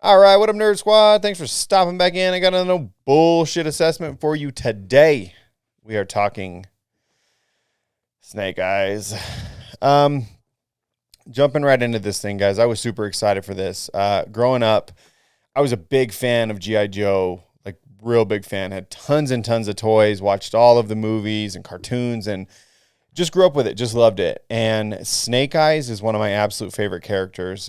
All right, what up, Nerd Squad? Thanks for stopping back in. I got a no bullshit assessment for you today. We are talking Snake Eyes. Jumping right into this thing, guys. I was super excited for this. Growing up, I was a big fan of G.I. Joe, like real big fan. Had tons and tons of toys, watched all of the movies and cartoons, and just grew up with it, just loved it. And Snake Eyes is one of my absolute favorite characters.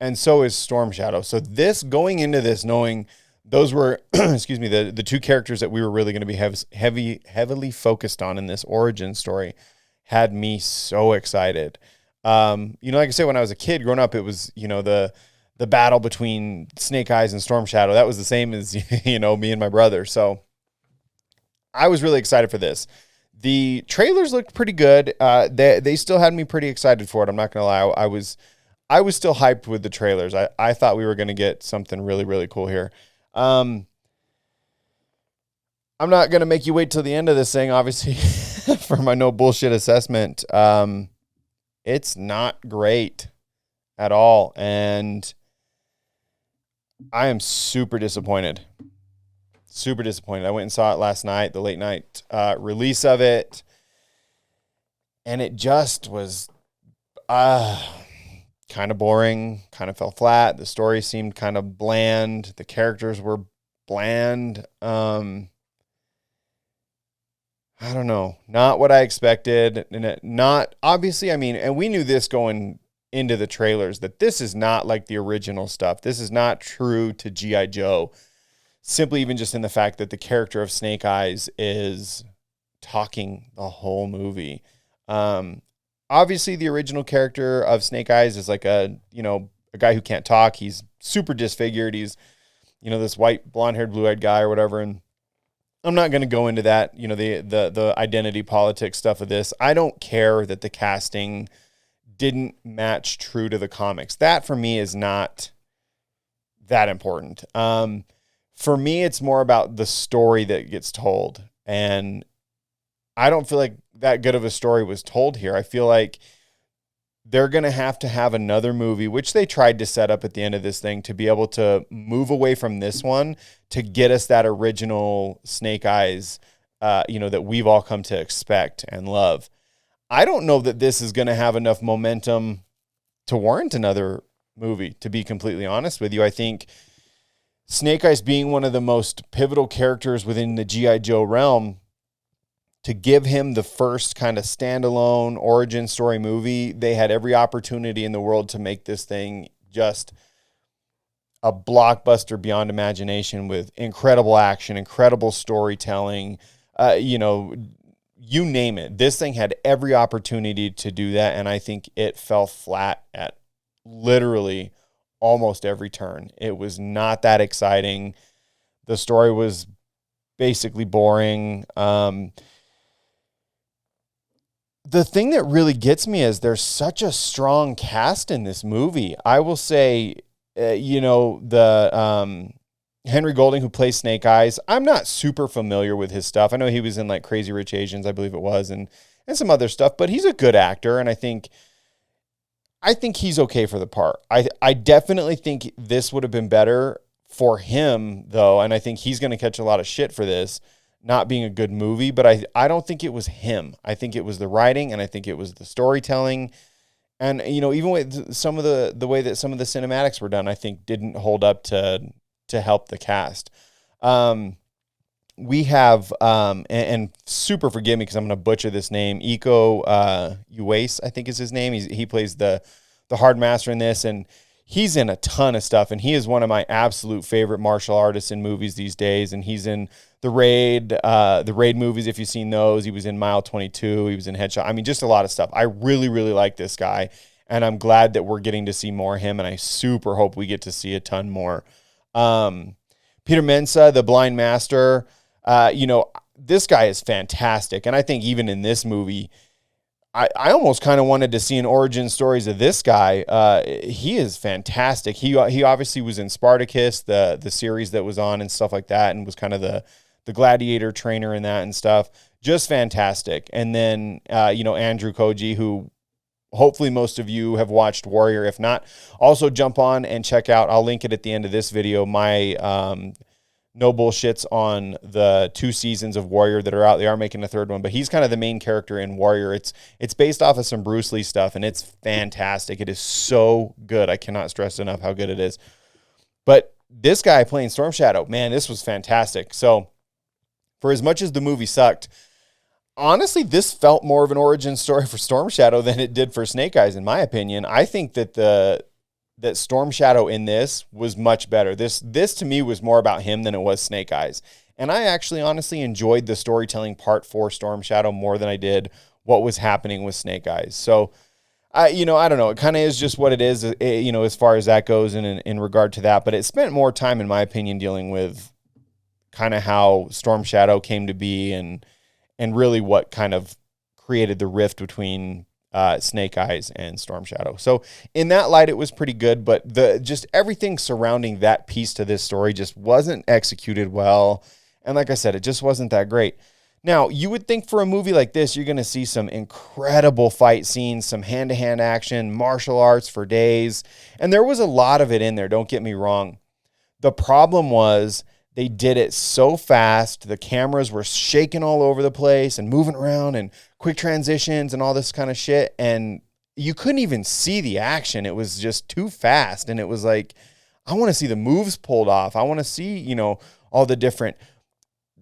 And so is Storm Shadow. So this, going into this, knowing those were, excuse me, the two characters that we were really going to be heavily focused on in this origin story, had me so excited. Like I said, when I was a kid growing up, it was, the battle between Snake Eyes and Storm Shadow. That was the same as, me and my brother. So I was really excited for this. The trailers looked pretty good. They still had me pretty excited for it. I'm not going to lie. I was still hyped with the trailers. I thought we were going to get something really, really cool here. I'm not going to make you wait till the end of this thing, obviously, for my no bullshit assessment. It's not great at all. And I am super disappointed. Super disappointed. I went and saw it last night, the late night release of it. And it just was kind of boring, kind of fell flat. The story seemed kind of bland. The characters were bland. I don't know. Not what I expected. And not, obviously, and we knew this going into the trailers, that this is not like the original stuff. This is not true to G.I. Joe. Simply even just in the fact that the character of Snake Eyes is talking the whole movie. Obviously, the original character of Snake Eyes is like a guy who can't talk. He's super disfigured. He's, this white, blonde-haired, blue-eyed guy or whatever. And I'm not going to go into that, the identity politics stuff of this. I don't care that the casting didn't match true to the comics. That, for me, is not that important. For me, it's more about the story that gets told. And I don't feel like that good of a story was told here. I feel like they're going to have another movie, which they tried to set up at the end of this thing, to be able to move away from this one to get us that original Snake Eyes, that we've all come to expect and love. I don't know that this is going to have enough momentum to warrant another movie, to be completely honest with you. I think Snake Eyes being one of the most pivotal characters within the G.I. Joe realm, to give him the first kind of standalone origin story movie, they had every opportunity in the world to make this thing just a blockbuster beyond imagination, with incredible action, incredible storytelling, you name it. This thing had every opportunity to do that, and I think it fell flat at literally almost every turn. It was not that exciting. The story was basically boring. The thing that really gets me is there's such a strong cast in this movie. I will say, the Henry Golding, who plays Snake Eyes, I'm not super familiar with his stuff. I know he was in like Crazy Rich Asians, I believe it was, and some other stuff, but he's a good actor, and I think he's okay for the part. I definitely think this would have been better for him, though, and I think he's going to catch a lot of shit for this not being a good movie, but I don't think it was him. I think it was the writing, and I think it was the storytelling. And, even with some of the way that some of the cinematics were done, I think didn't hold up to help the cast. We have, and super forgive me because I'm going to butcher this name, Iko Uwais, I think is his name. He plays the hard master in this, and he's in a ton of stuff, and he is one of my absolute favorite martial artists in movies these days, and he's in the Raid movies, if you've seen those. He was in Mile 22. He was in Headshot. Just a lot of stuff. I really, really like this guy, and I'm glad that we're getting to see more of him, and I super hope we get to see a ton more. Peter Mensah, the Blind Master, this guy is fantastic, and I think even in this movie, I almost kind of wanted to see an origin stories of this guy. He is fantastic. He obviously was in Spartacus, the series that was on and stuff like that, and was kind of the gladiator trainer in that and stuff. Just fantastic. And then, Andrew Koji, who hopefully most of you have watched Warrior. If not, also jump on and check out, I'll link it at the end of this video, my no bullshits on the 2 seasons of Warrior that are out. They are making a 3rd one, but he's kind of the main character in Warrior. It's based off of some Bruce Lee stuff, and it's fantastic. It is so good. I cannot stress enough how good it is. But this guy playing Storm Shadow, man, this was fantastic. So for as much as the movie sucked, honestly, this felt more of an origin story for Storm Shadow than it did for Snake Eyes, in my opinion. I think that that Storm Shadow in this was much better. This to me was more about him than it was Snake Eyes. And I actually honestly enjoyed the storytelling part for Storm Shadow more than I did what was happening with Snake Eyes. So I don't know. It kind of is just what it is, as far as that goes in regard to that. But it spent more time, in my opinion, dealing with kind of how Storm Shadow came to be and really what kind of created the rift between Snake Eyes and Storm Shadow. So in that light, it was pretty good, but just everything surrounding that piece to this story just wasn't executed well. And like I said, it just wasn't that great. Now, you would think for a movie like this, you're going to see some incredible fight scenes, some hand-to-hand action, martial arts for days. And there was a lot of it in there, don't get me wrong. The problem was they did it so fast. The cameras were shaking all over the place and moving around and quick transitions and all this kind of shit. And you couldn't even see the action. It was just too fast. And it was like, I want to see the moves pulled off. I want to see, all the different,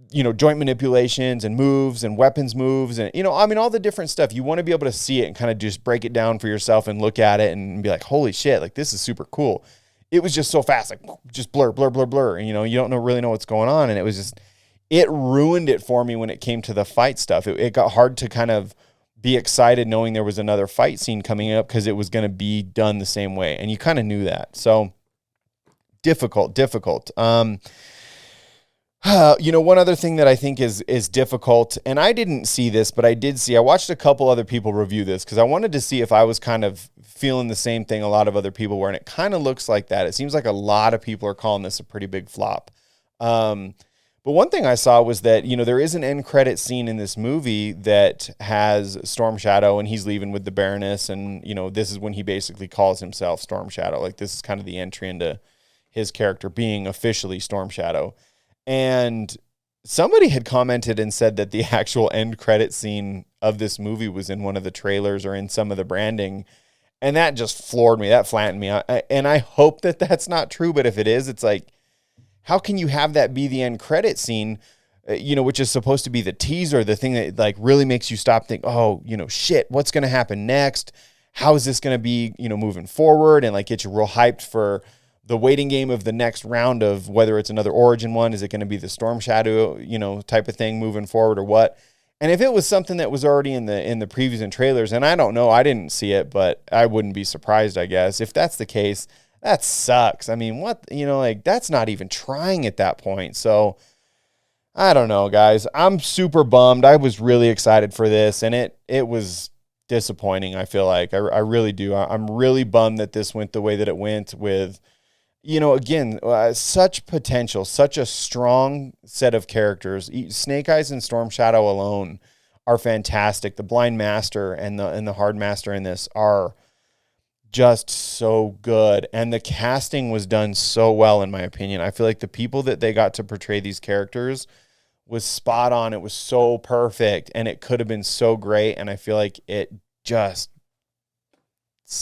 joint manipulations and moves and weapons moves and, all the different stuff. You want to be able to see it and kind of just break it down for yourself and look at it and be like, holy shit, like this is super cool. It was just so fast, like just blur, blur, blur, blur. And, you don't really know what's going on. And it ruined it for me when it came to the fight stuff. It got hard to kind of be excited knowing there was another fight scene coming up because it was going to be done the same way. And you kind of knew that. So difficult. One other thing that I think is difficult, and I didn't see this, but I watched a couple other people review this because I wanted to see if I was kind of feeling the same thing a lot of other people were, and it kind of looks like that. It seems like a lot of people are calling this a pretty big flop. But one thing I saw was that, there is an end credit scene in this movie that has Storm Shadow and he's leaving with the Baroness. And, this is when he basically calls himself Storm Shadow. Like this is kind of the entry into his character being officially Storm Shadow. And somebody had commented and said that the actual end credit scene of this movie was in one of the trailers or in some of the branding. And that just floored me. That flattened me. And I hope that that's not true. But if it is, it's like, how can you have that be the end credit scene, which is supposed to be the teaser, the thing that like really makes you stop, think, oh, shit, what's going to happen next? How is this going to be, moving forward, and like get you real hyped for the waiting game of the next round of whether it's another origin one. Is it going to be the Storm Shadow, type of thing moving forward or what? And if it was something that was already in the previews and trailers, and I don't know, I didn't see it, but I wouldn't be surprised, I guess. If that's the case, that sucks. I mean, what, that's not even trying at that point. So I don't know, guys. I'm super bummed. I was really excited for this, and it was disappointing. I feel like I really do. I'm really bummed that this went the way that it went with, again, such potential, such a strong set of characters. Snake Eyes and Storm Shadow alone are fantastic. The Blind Master and the Hard Master in this are just so good, and the casting was done so well, in my opinion. I feel like the people that they got to portray these characters was spot on. It was so perfect, and it could have been so great, and I feel like it just,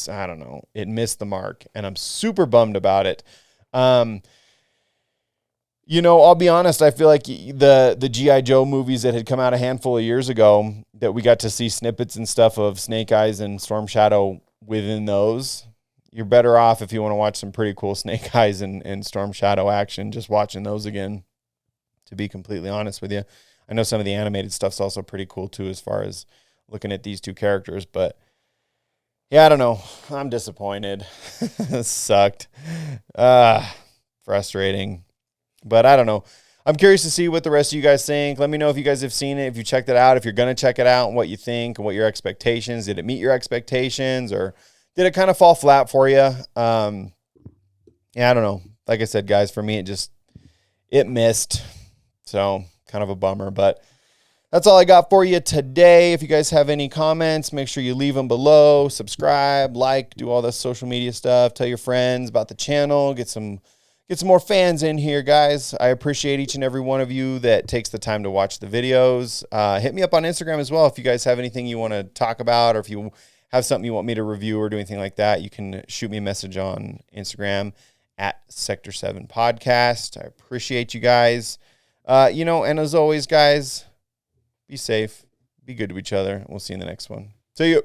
I don't know, it missed the mark, and I'm super bummed about it. I'll be honest, I feel like the G.I. Joe movies that had come out a handful of years ago that we got to see snippets and stuff of Snake Eyes and Storm Shadow within those, you're better off if you want to watch some pretty cool Snake Eyes and Storm Shadow action, just watching those again, to be completely honest with you. I know some of the animated stuff's also pretty cool too, as far as looking at these two characters, but yeah, I don't know. I'm disappointed. This sucked. Frustrating, but I don't know. I'm curious to see what the rest of you guys think. Let me know if you guys have seen it, if you checked it out, if you're going to check it out, and what you think and what your expectations. Did it meet your expectations, or did it kind of fall flat for you? Yeah, I don't know. Like I said, guys, for me, it missed. So kind of a bummer, but That's all I got for you today. If you guys have any comments, make sure you leave them below. Subscribe, like, do all the social media stuff. Tell your friends about the channel. Get some more fans in here, guys. I appreciate each and every one of you that takes the time to watch the videos. Hit me up on Instagram as well if you guys have anything you want to talk about, or if you have something you want me to review or do anything like that. You can shoot me a message on Instagram at Sector 7 Podcast. I appreciate you guys. And as always, guys, be safe, be good to each other. We'll see you in the next one. See you.